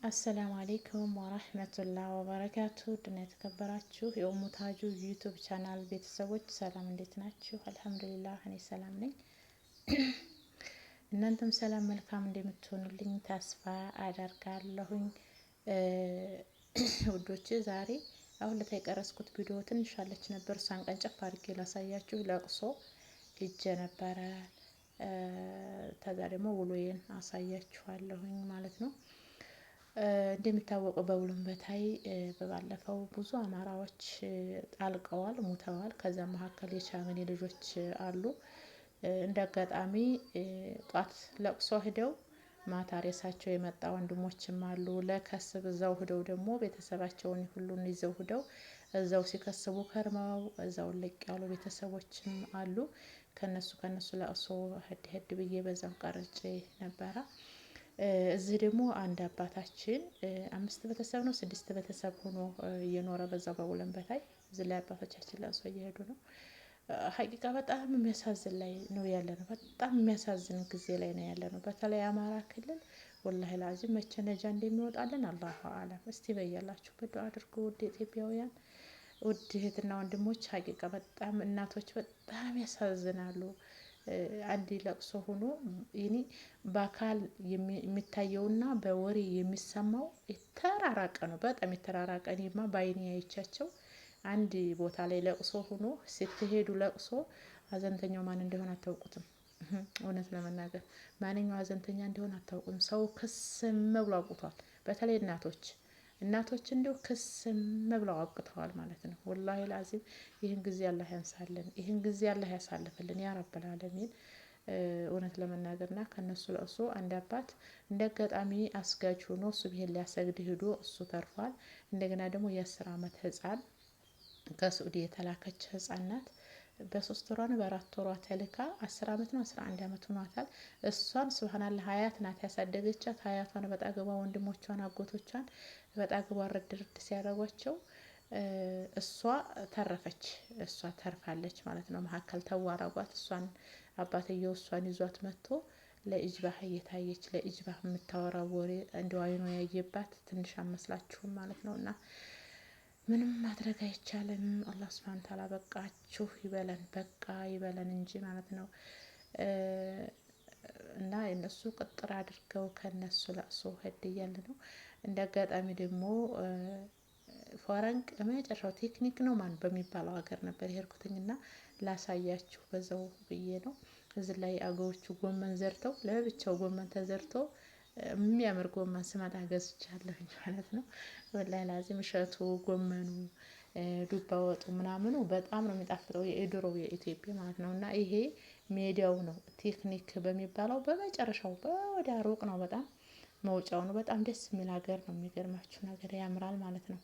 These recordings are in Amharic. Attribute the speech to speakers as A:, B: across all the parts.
A: አሰላሙ አሌይኩም ወረህመቱላህ ወበረካቱ ድና የተከበራችሁ የኡሙ ታጁ ዩቱብ ቻናል ቤተሰቦች ሰላም እንዴት ናችሁ? አልሐምዱሊላህ እኔ ሰላም ነኝ። እናንተም ሰላም መልካም እንደምትሆኑልኝ ተስፋ አደርጋለሁኝ። ውዶች ዛሬ አሁን ለታ የቀረስኩት ቪዲዮ ትንሽ አለች ነበር። እሷን ቀንጨፍ አድርጌ ላሳያችሁ። ለቅሶ ሂጄ ነበረ። ከዛ ደግሞ ውሎዬን አሳያችኋለሁኝ ማለት ነው። እንደሚታወቀው በውልንበታይ በባለፈው ብዙ አማራዎች አልቀዋል፣ ሙተዋል። ከዛ መካከል የቻግኒ ልጆች አሉ። እንደ አጋጣሚ ጧት ለቅሶ ሂደው ማታ ሬሳቸው የመጣ ወንድሞችም አሉ። ለከስብ እዛው ሂደው ደግሞ ቤተሰባቸውን ሁሉን ይዘው ሂደው እዛው ሲከስቡ ከርመው እዛው ልቅ ያሉ ቤተሰቦችም አሉ። ከነሱ ለቅሶ ሄድ ብዬ በዛው ቀርጬ ነበረ። እዚህ ደግሞ አንድ አባታችን 5 ቤተሰብ ነው 6 ቤተሰብ ሆኖ እየኖረ በዛው በውልንበታይ እዚህ ላይ አባቶቻችን ለቅሶ እየሄዱ ነው። ሀቂቃ በጣም የሚያሳዝን ላይ ነው ያለ ነው። በጣም የሚያሳዝን ጊዜ ላይ ነው ያለ ነው። በተለይ አማራ ክልል ወላሂ ላዚም መቼ ነጃ እንደሚወጣልን አላሁ አለም። እስቲ በያላችሁ በዱአ አድርጉ ውድ ኢትዮጵያውያን፣ ውድ እህትና ወንድሞች። ሀቂቃ በጣም እናቶች በጣም ያሳዝናሉ። አንድ ለቅሶ ሆኖ እኔ በአካል የሚታየውና በወሬ የሚሰማው የተራራቀ ነው። በጣም የተራራቀ። እኔማ በአይኔ አይቻቸው አንድ ቦታ ላይ ለቅሶ ሆኖ ስትሄዱ ለቅሶ ሀዘንተኛው ማን እንደሆነ አታውቁትም። እውነት ለመናገር ማንኛው ሀዘንተኛ እንደሆነ አታውቁም። ሰው ክስም ብሎ አውቁቷል። በተለይ እናቶች እንዲሁ ክስም ብለው አውቅተዋል ማለት ነው። ወላሂ ላዚም ይህን ጊዜ አላህ ያንሳልን፣ ይህን ጊዜ አላህ ያሳልፍልን ያ ረብል ዓለሚን። እውነት ለመናገርና ከነሱ ለቅሶ አንድ አባት እንደ አጋጣሚ አስጋጅ ሆኖ እሱ ብሄር ሊያሰግድ ሄዶ እሱ ተርፏል። እንደገና ደግሞ የ10 አመት ህፃን ከሱዲ የተላከች ህፃን ናት። በ3 ወሯ ነው በ4 ወሯ ተልካ 10 አመት ነው 11 አመት ሆኗታል። እሷን ሱብሃንአላህ ሀያት ናት ያሳደገቻት። ሀያቷን በጣገቧ ወንድሞቿን አጎቶቿን በጣገቧ ረድ ሲያደርጓቸው እሷ ተረፈች። እሷ ተርፋለች ማለት ነው። መሀከል ተዋራጓት። እሷን አባትየው እሷን ይዟት መጥቶ ለኢጅባህ እየታየች ለኢጅባህ የምታወራው ወሬ እንደው አይኑ ያየባት ትንሽ አመስላችሁም ማለት ነው። እና ምንም ማድረግ አይቻልም። አላህ ሱብሃነሁ ወተዓላ በቃችሁ ይበለን፣ በቃ ይበለን እንጂ ማለት ነው። እና እነሱ ቅጥር አድርገው ከነሱ ለቅሶ ሄድ እያለ ነው። እንደ አጋጣሚ ደግሞ ፎረንቅ መጨረሻው ቴክኒክ ነው ማን በሚባለው ሀገር ነበር የሄድኩትኝና ላሳያችሁ በዛው ብዬ ነው። እዚህ ላይ አገዎቹ ጎመን ዘርተው ለብቻው ጎመን ተዘርቶ የሚያምር ጎመን ስመጣ ገዝቻለሁኝ ማለት ነው። ወላሂ ላዚም እሸቱ ጎመኑ ዱባ ወጡ ምናምኑ በጣም ነው የሚጣፍጠው። የድሮው የኢትዮጵያ ማለት ነው። እና ይሄ ሜዳው ነው ቴክኒክ በሚባለው በመጨረሻው በወዲያ ሩቅ ነው በጣም መውጫው ነው። በጣም ደስ የሚል ሀገር ነው። የሚገርማችሁ ነገር ያምራል ማለት ነው።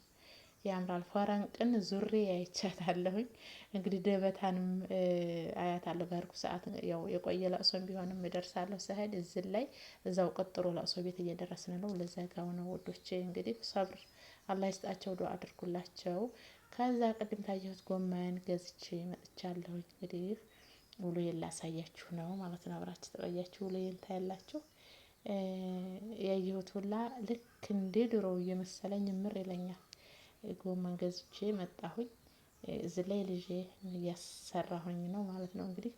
A: ያምራል። ፎረንቅን ዙሬ አይቻታለሁኝ። እንግዲህ ደበታንም አያታለሁ በሄድኩ ሰዓት። ያው የቆየ ለቅሶም ቢሆንም እደርሳለሁ ስሄድ እዚህ ላይ እዛው ቀጥሮ ለቅሶ ቤት እየደረስን ነው። ለዘጋው ነው ወዶቼ። እንግዲህ ሰብር አላህ ይስጣቸው፣ ዱአ አድርጉላቸው። ከዛ ቅድም ታየሁት ጎመን ገዝቼ መጥቻለሁ። እንግዲህ ውሎዬን ላሳያችሁ ነው ማለት ነው። አብራችሁ ተቆያችሁ ውሎዬን ታያላችሁ። ያየሁት ሁላ ልክ እንደ ድሮው እየመሰለኝ ምር ይለኛል። ጎመን ገዝቼ መጣሁኝ። እዚህ ላይ ልጄ እያሰራሁኝ ነው ማለት ነው። እንግዲህ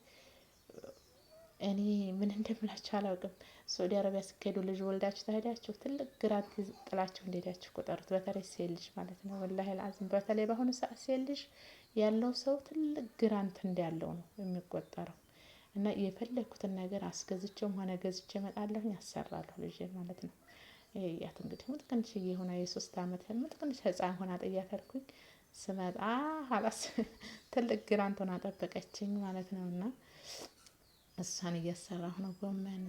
A: እኔ ምን እንደምላችሁ አላውቅም። ሳውዲ አረቢያ ስትሄዱ ልጅ ወልዳችሁ ተሄዳችሁ ትልቅ ግራንት ጥላችሁ እንደሄዳችሁ ቁጠሩት። በተለይ ሴት ልጅ ማለት ነው። ወላሂ አልዓዚም በተለይ በአሁኑ ሰዓት ሴት ልጅ ያለው ሰው ትልቅ ግራንት እንዳለው ነው የሚቆጠረው። እና የፈለኩትን ነገር አስገዝቼም ሆነ ገዝቼ እመጣለሁኝ፣ አሰራለሁ ልጄ ማለት ነው። ያት እንግዲህ ምጥቅንሽዬ ሆና የ3 አመት ምጥቅንሽ ህፃን ሆና ጥያት ሄድኩኝ። ስመጣ ሀላስ ትልቅ ግራንት ሆና ጠበቀችኝ ማለት ነው። እና እሷን እያሰራሁ ነው። ጎመን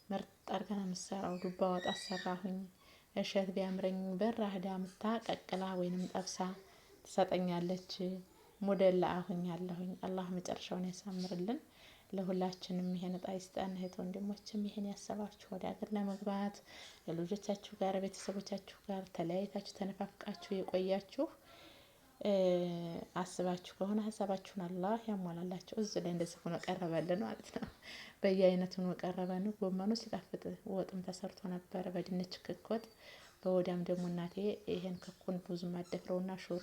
A: ምርጥ አድርጋ ነው የምትሰራው። ዱባ ወጥ አሰራሁኝ። እሸት ቢያምረኝ በራ ህዳ ምታ ቀቅላ ወይንም ጠብሳ ትሰጠኛለች። ሞዴል አሁኛለሁኝ። አላህ መጨረሻውን ያሳምርልን። ለሁላችንም ይሄን እጣ ይስጠን። እህት ወንድሞችም ይሄን ያሰባችሁ ወደ ሀገር ለመግባት ለልጆቻችሁ ጋር ቤተሰቦቻችሁ ጋር ተለያይታችሁ ተነፋፍቃችሁ የቆያችሁ አስባችሁ ከሆነ ሀሳባችሁን አላህ ያሟላላችሁ። እዚህ ላይ እንደዚህ ሆኖ ቀረበልን ማለት ነው። በየአይነቱ ነው ቀረበን። ጎመኑ ሲጣፍጥ ወጥም ተሰርቶ ነበር በድንች ክክ ወጥ። በወዲያም ደግሞ እናቴ ይሄን ክኩን ብዙ ማደፍረውና ሽሮ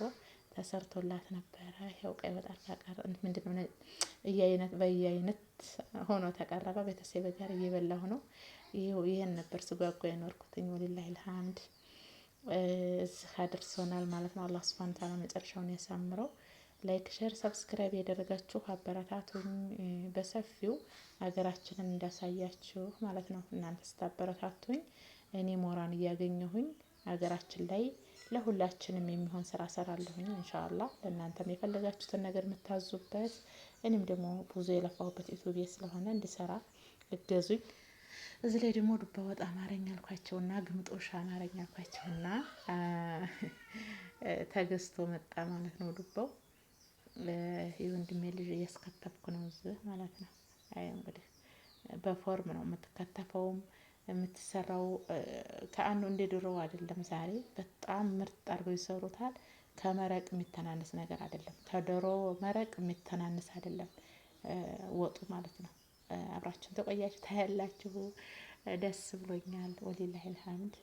A: ተሰርቶላት ነበረ። ያው ቀይ ወጥ አርጋ ምንድነው በየአይነት ሆኖ ተቀረበ። ቤተሰብ ጋር እየበላሁ ነው። ይሄን ነበር ስጓጓ የኖርኩትኝ። ወሊላሂ አልሐምድ እዚህ አድርሶናል ማለት ነው። አላህ ሱብሃነሁ ወተዓላ መጨረሻውን ያሳምረው። ላይክ ሼር ሰብስክራይብ ያደረጋችሁ አበረታቱኝ። በሰፊው ሀገራችንን እንዳሳያችሁ ማለት ነው። እናንተ ስታበረታቱኝ እኔ ሞራን እያገኘሁኝ ሀገራችን ላይ ለሁላችንም የሚሆን ስራ ሰራለሁኝ ኢንሻአላህ። ለእናንተም የፈለጋችሁትን ነገር የምታዙበት እኔም ደግሞ ብዙ የለፋሁበት ዩቲዩብ ስለሆነ እንዲሰራ እገዙኝ። እዚህ ላይ ደግሞ ዱባ ወጥ አማረኛ አልኳቸውና ግምጦሽ አማረኛ አልኳቸውና ተገዝቶ መጣ ማለት ነው። ዱባው የወንድሜ ልጅ እያስከተፍኩ ነው እዚህ ማለት ነው። አይ እንግዲህ በፎርም ነው የምትከተፈውም የምትሰራው። ከአንዱ እንደ ድሮው አይደለም። ዛሬ በጣም ምርጥ አድርገው ይሰሩታል። ከመረቅ የሚተናነስ ነገር አይደለም። ከዶሮ መረቅ የሚተናነስ አይደለም ወጡ ማለት ነው። አብራችሁን ተቆያችሁ ታያላችሁ። ደስ ብሎኛል። ወሊላሂ አልሐምድ።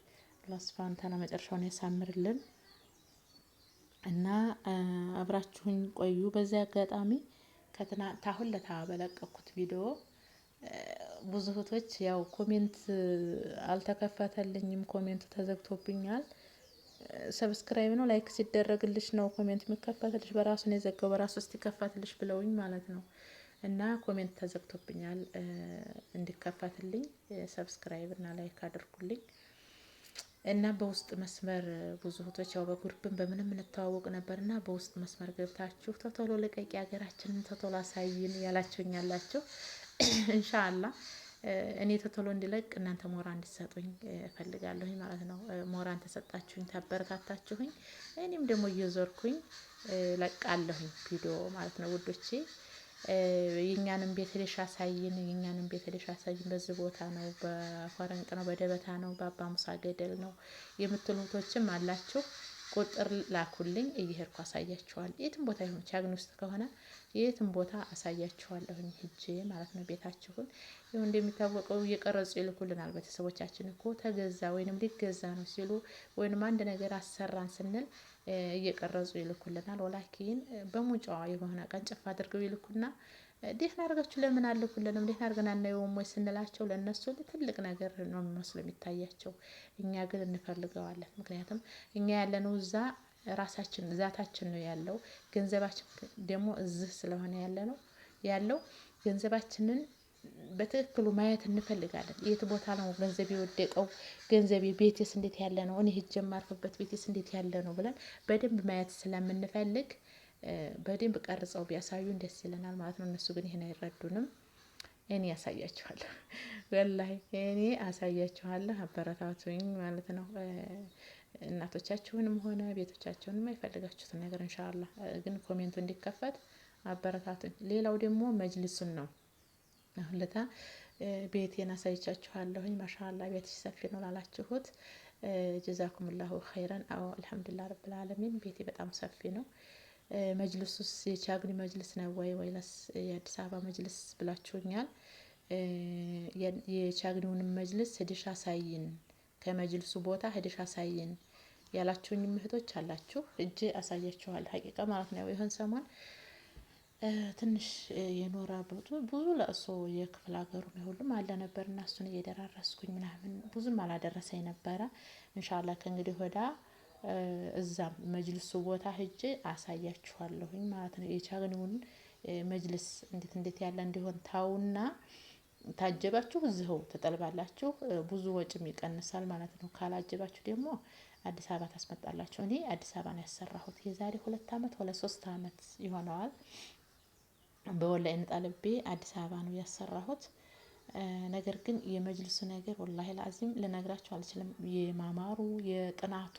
A: አላህ ሱብሃነሁ ወተዓላ መጨረሻውን ያሳምርልን እና አብራችሁኝ ቆዩ። በዚህ አጋጣሚ ታሁን ለታ በለቀኩት ቪዲዮ ብዙ እህቶች ያው ኮሜንት አልተከፈተልኝም፣ ኮሜንቱ ተዘግቶብኛል። ሰብስክራይብ ነው ላይክ ሲደረግልሽ ነው ኮሜንት የሚከፈትልሽ፣ በራሱ ነው የዘጋው በራሱ እስኪከፈትልሽ ብለውኝ ማለት ነው። እና ኮሜንት ተዘግቶብኛል። እንዲከፈትልኝ ሰብስክራይብ እና ላይክ አድርጉልኝ። እና በውስጥ መስመር ብዙ እህቶች ያው በግሩፕም በምንም እንተዋወቅ ነበርና በውስጥ መስመር ገብታችሁ ቶቶሎ ለቀቂ ሀገራችንን ቶቶሎ አሳይን ያላችሁኝ ያላችሁ ኢንሻአላህ እኔ ቶቶሎ እንዲለቅ እናንተ ሞራ እንድትሰጡኝ እፈልጋለሁኝ ማለት ነው። ሞራን ተሰጣችሁኝ ታበረታታችሁኝ እኔም ደግሞ እየዞርኩኝ ለቃለሁኝ ቪዲዮ ማለት ነው ውዶቼ። የኛንም ቤት ሄደሽ አሳይን፣ የኛንም ቤት ሄደሽ አሳይን፣ በዚህ ቦታ ነው፣ በፈረንቅ ነው፣ በደበታ ነው፣ በአባ ሙሳ ገደል ነው የምትሉ እህቶችም አላችሁ። ቁጥር ላኩልኝ እየሄድኩ አሳያችኋለሁ። የትም ቦታ ይሁን ቻግኒ ውስጥ ከሆነ የትም ቦታ አሳያችኋለሁኝ ሂጄ ማለት ነው ቤታችሁን። ይኸው እንደሚታወቀው እየቀረጹ ይልኩልናል። ቤተሰቦቻችን እኮ ተገዛ ወይንም ሊገዛ ነው ሲሉ ወይንም አንድ ነገር አሰራን ስንል እየቀረጹ ይልኩልናል። ወላኪን በሙጫዋ የሆነ ቀንጨፍ አድርገው ይልኩና ደህና አድርጋችሁ ለምን አልኩልንም ደህና አድርገን አናየውም ወይ ስንላቸው ለእነሱ ትልቅ ነገር ነው የሚመስለው የሚታያቸው። እኛ ግን እንፈልገዋለን። ምክንያቱም እኛ ያለነው እዛ ራሳችን ዛታችን ነው ያለው። ገንዘባችን ደግሞ እዚህ ስለሆነ ያለው ገንዘባችንን በትክክሉ ማየት እንፈልጋለን። የት ቦታ ነው ገንዘብ የወደቀው፣ ገንዘቤ ቤቴስ እንዴት ያለ ነው፣ እኔ ሂጄ የማርፍበት ቤቴስ እንዴት ያለ ነው ብለን በደንብ ማየት ስለምንፈልግ በደንብ ቀርጸው ቢያሳዩን ደስ ይለናል ማለት ነው። እነሱ ግን ይሄን አይረዱንም። እኔ ያሳያችኋለሁ፣ ወላሂ እኔ አሳያችኋለሁ። አበረታቱኝ ማለት ነው። እናቶቻችሁንም ሆነ ቤቶቻችሁንም የፈለጋችሁትን ነገር ኢንሻአላህ። ግን ኮሜንቱ እንዲከፈት አበረታቱኝ። ሌላው ደግሞ መጅሊሱን ነው። አሁን ለታ ቤቴን አሳይቻችኋለሁኝ። ማሻአላ ቤትሽ ሰፊ ነው ላላችሁት ጀዛኩምላሁ ኸይረን። አዎ አልሐምዱሊላህ ረብል ዓለሚን ቤቴ በጣም ሰፊ ነው። መጅልሱስ የቻግኒ መጅልስ ነው ወይስ የአዲስ አበባ መጅልስ ብላችሁኛል። የቻግኒውንም መጅልስ ሄደሽ አሳይን፣ ከመጅልሱ ቦታ ሄደሽ አሳይን ያላችሁኝ እህቶች አላችሁ። እጄ አሳያችኋለሁ ሀቂቃ ማለት ነው። ይሄን ሰሞን ትንሽ የኖራ ብዙ ለእሶ የክፍለ ሀገሩ ነው ሁሉም አለ ነበር እና እሱን እየደራረስኩኝ ምናምን ብዙም አላደረሰኝ ነበረ። ኢንሻአላህ ከእንግዲህ ወዳ እዛም መጅልሱ ቦታ ሄጄ አሳያችኋለሁኝ ማለት ነው። የቻግኒውን መጅልስ እንዴት ያለ እንዲሆን ታውና ታጀባችሁ እዚው ተጠልባላችሁ። ብዙ ወጪም ይቀንሳል ማለት ነው። ካላጀባችሁ ደግሞ አዲስ አበባ ታስመጣላችሁ። እኔ አዲስ አበባ ነው ያሰራሁት። የዛሬ 2 አመት ወለ 3 አመት ይሆነዋል። በወላይን ጣልቤ አዲስ አበባ ነው ያሰራሁት። ነገር ግን የመጅልሱ ነገር ወላሂ ላዚም ልነግራችሁ አልችልም። የማማሩ የጥናቱ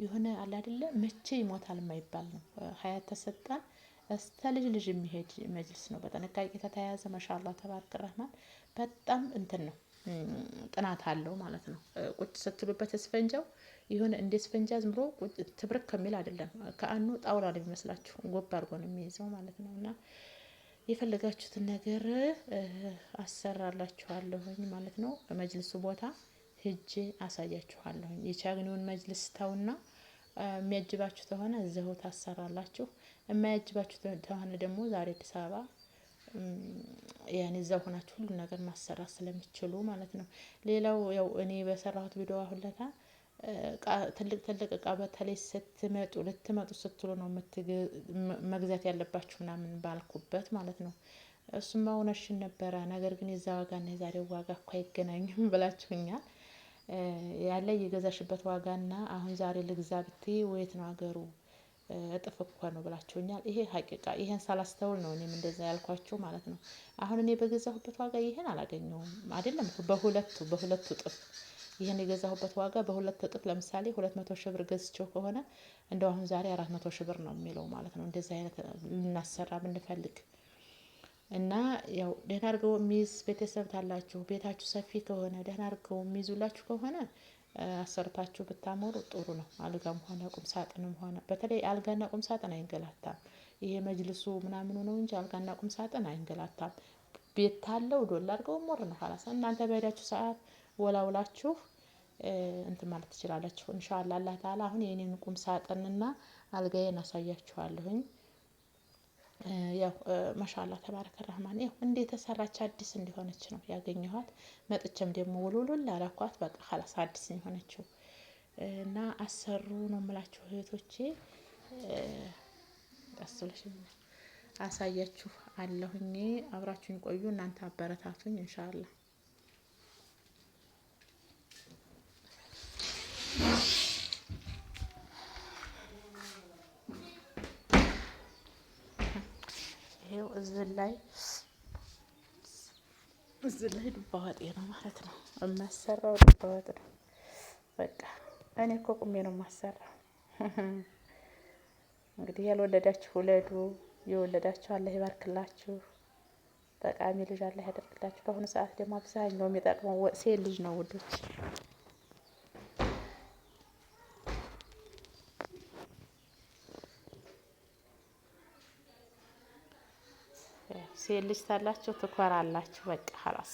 A: የሆነ አለ አይደለ መቼ ይሞታል የማይባል ነው። ሀያት ተሰጣን እስከ ልጅ የሚሄድ መጅልስ ነው። በጥንቃቄ ተተያዘ ማሻአላህ ተባረከ ረህማን በጣም እንትን ነው ጥናት አለው ማለት ነው። ቁጭ ስትሉበት ስፈንጃው የሆነ እንደ ስፈንጃ ዝም ብሎ ትብርክ ከሚል አይደለም። ከአኑ ጣውላ ነው የሚመስላችሁ ጎብ አድርጎ ነው የሚይዘው ማለት ነው። እና የፈለጋችሁትን ነገር አሰራላችኋለሁኝ ማለት ነው። በመጅልሱ ቦታ ሂጄ አሳያችኋለሁኝ። የቻግኒውን መጅልስ ተውና የሚያጅባችሁ ከሆነ እዚሁ ታሰራላችሁ። የማያጅባችሁ ከሆነ ደግሞ ዛሬ አዲስ አበባ ያኔ እዛው ሆናችሁ ሁሉ ነገር ማሰራት ስለሚችሉ ማለት ነው። ሌላው ያው እኔ በሰራሁት ቪዲዮ አሁን ለታ ትልቅ እቃ በተለይ ልትመጡ ስትሉ ነው መግዛት ያለባችሁ ምናምን ባልኩበት ማለት ነው። እሱማ እውነትሽን ነበረ። ነገር ግን የዛ ዋጋና የዛሬው ዋጋ እኮ አይገናኝም ብላችሁኛል። ያለ የገዛሽበት ዋጋና አሁን ዛሬ ልግዛ ብትይ ወየት ነው ሀገሩ እጥፍ እኮ ነው ብላችሁኛል። ይሄ ሀቂቃ ይሄን ሳላስተውል ነው እኔም እንደዛ ያልኳችሁ ማለት ነው። አሁን እኔ በገዛሁበት ዋጋ ይሄን አላገኘውም አይደለም በሁለቱ እጥፍ ይሄን የገዛሁበት ዋጋ በሁለት እጥፍ ለምሳሌ 200 ሺህ ብር ገዝቼው ከሆነ እንደው አሁን ዛሬ 400 ሺህ ብር ነው የሚለው ማለት ነው። እንደዚህ አይነት ልናሰራ ብንፈልግ እና ያው ደህና አድርገው የሚይዝ ቤተሰብ ታላችሁ ቤታችሁ ሰፊ ከሆነ ደህና አድርገው የሚይዙላችሁ ከሆነ አሰርታችሁ ብታሞሩ ጥሩ ነው። አልጋም ሆነ ቁም ሳጥንም ሆነ በተለይ አልጋና ቁም ሳጥን አይንገላታም። ይሄ መጅልሱ ምናምን ነው እንጂ አልጋና ቁም ሳጥን አይንገላታም። ቤት ታለው ዶላር አድርገው ሞር ነው ኻላስ። እናንተ በሄዳችሁ ሰዓት ወላውላችሁ እንትን ማለት ትችላላችሁ። ኢንሻአላህ አላህ ተዓላ አሁን የኔን ቁም ሳጥንና አልጋዬን አሳያችኋለሁኝ። ያው ማሻአላህ ተባረከ ረህማን ያው እንዴት ተሰራች አዲስ እንደሆነች ነው ያገኘኋት። መጥቼም ደግሞ ውልውል አላኳት በቃ ኻላስ አዲስ ነው የሆነችው። እና አሰሩ ነው የምላችሁ እህቶቼ። አስብለሽ አሳያችሁ አለሁኝ። አብራችሁኝ ቆዩ። እናንተ አበረታቱኝ ኢንሻአላህ። ይሄው እዚህ ላይ ዱባ ወጤ ነው ማለት ነው የማሰራው። ዱባ ወጥ ነው በቃ እኔ እኮ ቁሜ ነው የማሰራው። እንግዲህ ያልወለዳችሁ ውለዱ፣ የወለዳችሁ አላህ ይባርክላችሁ፣ ጠቃሚ ልጅ አላህ ያደርግላችሁ። በአሁኑ ሰዓት ደግሞ አብዛኛው የሚጠቅመው ሴት ልጅ ነው ውዶች። ሴት ልጅ ታላችሁ ትኮራላችሁ። በቃ ኻላስ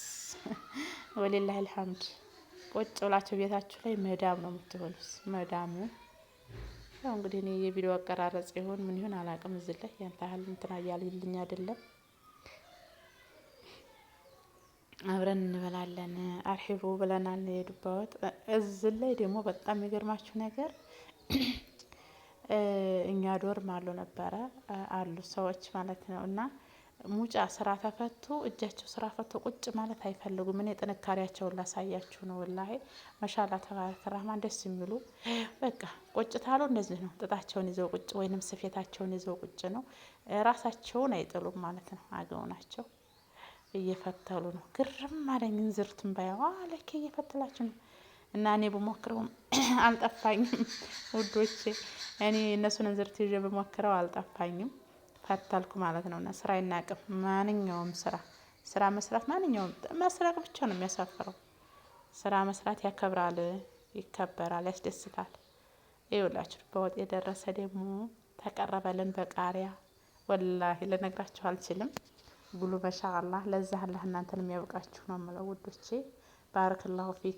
A: ወሊላሂ አልሐምድ። ቁጭ ብላችሁ ቤታችሁ ላይ መዳም ነው የምትሆኑት። መዳም ያው እንግዲህ እኔ የቪዲዮ አቀራረጽ ይሁን ምን ይሁን አላውቅም። እዚህ ላይ ያን ታህል እንትና እያልልኝ አይደለም። አብረን እንበላለን አርሂቡ ብለናል። የዱባ ወጥ እዚህ ላይ ደግሞ በጣም የሚገርማችሁ ነገር እኛ ዶርም ነበረ አሉ ሰዎች ማለት ነው። እና ሙጫ ስራ ተፈቱ እጃቸው ስራ ፈቶ ቁጭ ማለት አይፈልጉም። እኔ ጥንካሬያቸውን ላሳያችሁ ነው ወላሂ ማሻአላህ ተባረከ ረህማን ደስ የሚሉ በቃ ቁጭ ታሉ እንደዚህ ነው። ጥጣቸውን ይዘው ቁጭ ወይንም ስፌታቸውን ይዘው ቁጭ ነው። ራሳቸውን አይጥሉም ማለት ነው። አገው ናቸው እየፈተሉ ነው። ግርም አለኝ እንዝርትም ባያዋ ለከ እየፈተላችሁ ነው። እና እኔ በሞክረውም አልጠፋኝም ውዶቼ። እኔ እነሱን እንዝርት ይዤ በሞክረው አልጠፋኝም። ፈተልኩ ማለት ነው። እና ስራ አይናቅም። ማንኛውም ስራ መስራት ማንኛውም መስራት ብቻ ነው የሚያሳፍረው። ስራ መስራት ያከብራል፣ ይከበራል፣ ያስደስታል። ይኸውላችሁ በወጥ የደረሰ ደግሞ ተቀረበልን በቃሪያ ወላሂ ልነግራችሁ አልችልም። ብሉ ማሻአላህ። ለዛ አላህ እናንተን የሚያውቃችሁ ነው የምለው ውዶቼ። ባረከላሁ ፊክ